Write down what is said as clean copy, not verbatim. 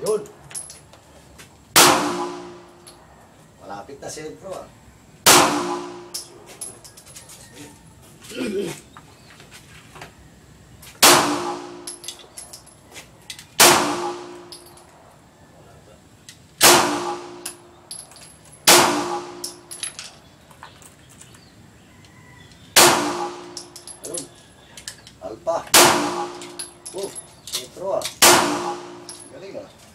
Yun. Malapit na sentro ah. Ayun. Alpa. Oh, sentro ah. Galing ah.